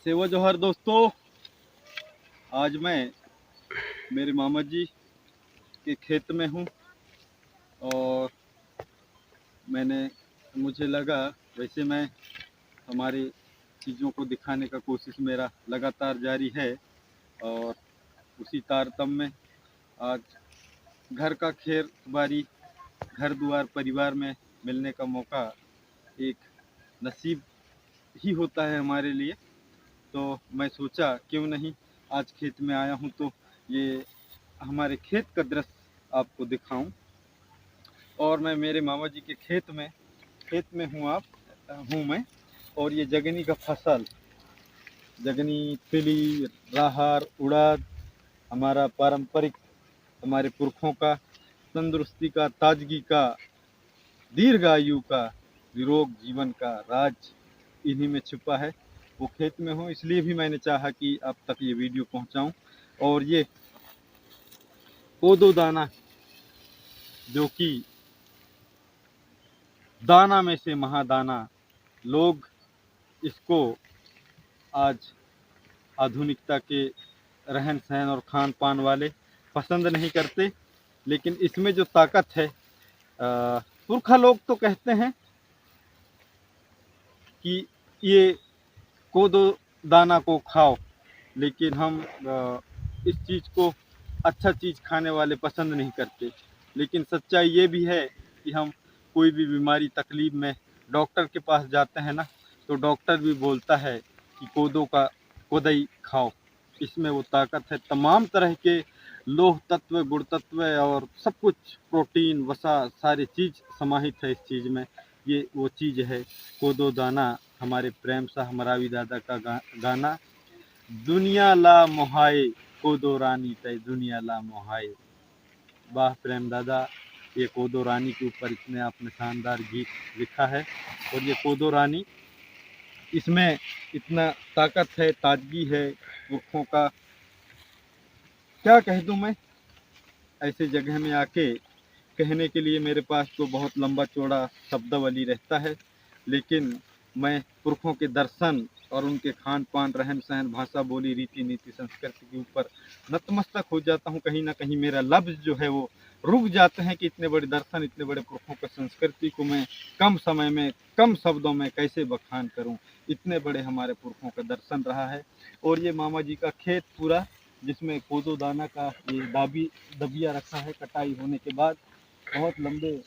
सेवा जोहर दोस्तों। आज मैं मेरे मामा जी के खेत में हूँ और मुझे लगा, वैसे मैं हमारी चीज़ों को दिखाने का कोशिश मेरा लगातार जारी है और उसी तारतम्य में आज घर का खेर बारी, घर द्वार परिवार में मिलने का मौका एक नसीब ही होता है हमारे लिए। तो मैं सोचा क्यों नहीं आज खेत में आया हूँ तो ये हमारे खेत का दृश्य आपको दिखाऊं। और मैं मेरे मामा जी के खेत में हूँ मैं। और ये जगनी का फसल, जगनी, तिली, राहर, उड़द, हमारा पारंपरिक, हमारे पुरखों का तंदुरुस्ती का, ताजगी का, दीर्घ आयु का, निरोग जीवन का राज इन्हीं में छुपा है। वो खेत में हूँ, इसलिए भी मैंने चाहा कि आप तक ये वीडियो पहुंचाऊं। और ये कोदो दाना, जो कि दाना में से महादाना, लोग इसको आज आधुनिकता के रहन सहन और खान पान वाले पसंद नहीं करते, लेकिन इसमें जो ताकत है, पुरखा लोग तो कहते हैं कि ये कोदो दाना को खाओ, लेकिन हम इस चीज़ को, अच्छा चीज़ खाने वाले पसंद नहीं करते। लेकिन सच्चाई ये भी है कि हम कोई भी बीमारी तकलीफ में डॉक्टर के पास जाते हैं ना, तो डॉक्टर भी बोलता है कि कोदई खाओ। इसमें वो ताकत है, तमाम तरह के लोह तत्व, गुण तत्व और सब कुछ, प्रोटीन, वसा, सारी चीज़ समाहित है इस चीज़ में। ये वो चीज़ है कोदो दाना। हमारे प्रेम शाह मरावी दादा का गाना, दुनिया ला मोहाए कोदो रानी तय दुनिया ला मोहाए। वाह प्रेम दादा, ये कोदो रानी के ऊपर इतने आपने शानदार गीत लिखा है। और ये कोदो रानी, इसमें इतना ताकत है, ताजगी है पुरखों का, क्या कह दूं मैं। ऐसे जगह में आके कहने के लिए मेरे पास तो बहुत लंबा चौड़ा शब्दावली रहता है, लेकिन मैं पुरखों के दर्शन और उनके खान पान, रहन सहन, भाषा बोली, रीति नीति, संस्कृति के ऊपर नतमस्तक हो जाता हूँ। कहीं ना कहीं मेरा लफ्ज़ जो है वो रुक जाते हैं कि इतने बड़े दर्शन, इतने बड़े पुरखों की संस्कृति को मैं कम समय में, कम शब्दों में कैसे बखान करूँ। इतने बड़े हमारे पुरखों का दर्शन रहा है। और ये मामा जी का खेत पूरा, जिसमें कोदो दाना का ये दबिया रखा है, कटाई होने के बाद बहुत लंबे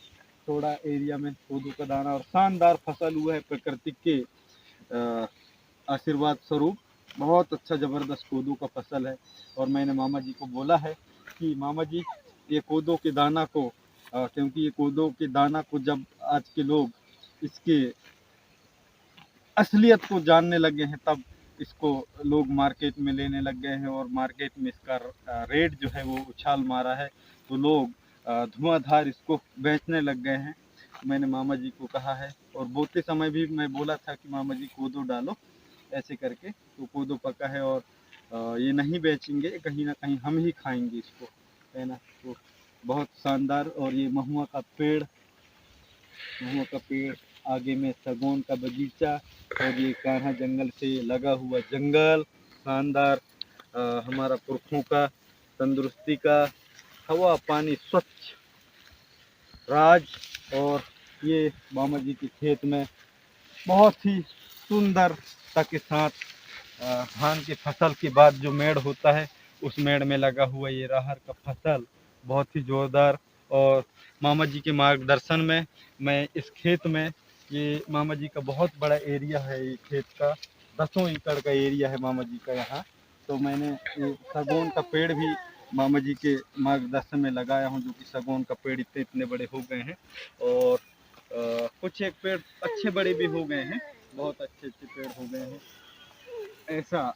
चौड़ा एरिया में कोदो का दाना, और शानदार फसल हुआ है प्रकृति के आशीर्वाद स्वरूप। बहुत अच्छा ज़बरदस्त कोदो का फसल है। और मैंने मामा जी को बोला है कि मामा जी, ये कोदो के दाना को, क्योंकि ये कोदो के दाना को जब आज के लोग इसके असलियत को जानने लगे हैं, तब इसको लोग मार्केट में लेने लग गए हैं और मार्केट में इसका रेट जो है वो उछाल मारा है। तो लोग धुआंधार इसको बेचने लग गए हैं। मैंने मामा जी को कहा है, और बोते समय भी मैं बोला था कि मामा जी कोदो डालो ऐसे करके, तो कोदो पका है और ये नहीं बेचेंगे, कहीं ना कहीं हम ही खाएंगे इसको, है ना। तो बहुत शानदार। और ये महुआ का पेड़, आगे में सगोन का बगीचा, और ये कान्हा जंगल से लगा हुआ जंगल, शानदार हमारा पुरखों का तंदुरुस्ती का हवा पानी स्वच्छ राज। और ये मामा जी के खेत में बहुत ही सुंदरता के साथ धान की फसल के बाद जो मेड़ होता है, उस मेड़ में लगा हुआ ये राहर का फसल बहुत ही जोरदार। और मामा जी के मार्गदर्शन में मैं इस खेत में, ये मामा जी का बहुत बड़ा एरिया है, ये खेत का 10 एकड़ का एरिया है मामा जी का यहाँ। तो मैंने ये सागौन का पेड़ भी मामा जी के मार्गदर्शन में लगाया हूँ, जो कि सागौन का पेड़ इतने इतने बड़े हो गए हैं। और कुछ एक पेड़ अच्छे बड़े भी हो गए हैं, बहुत अच्छे अच्छे पेड़ हो गए हैं। ऐसा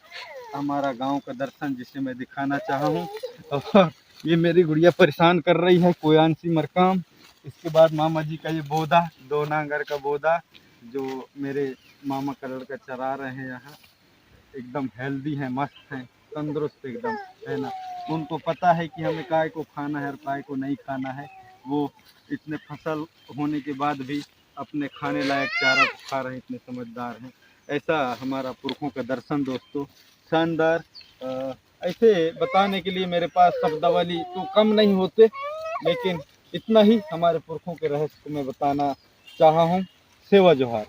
हमारा गांव का दर्शन जिसे मैं दिखाना चाहा हूँ। और ये मेरी गुड़िया परेशान कर रही है, कोयांसी मरकाम। इसके बाद मामा जी का ये बोदा, 2 नांगर का बोदा, जो मेरे मामा का लड़का चरा रहे हैं यहाँ। एकदम हेल्दी है, मस्त है, तंदुरुस्त एकदम, है ना। उनको पता है कि हमें काय को खाना है और काय को नहीं खाना है। वो इतने फसल होने के बाद भी अपने खाने लायक चारा को खा रहे हैं, इतने समझदार हैं। ऐसा हमारा पुरखों का दर्शन दोस्तों, शानदार। ऐसे बताने के लिए मेरे पास शब्दावली तो कम नहीं होते, लेकिन इतना ही हमारे पुरखों के रहस्य को मैं बताना चाहा हूँ। सेवा जोहार।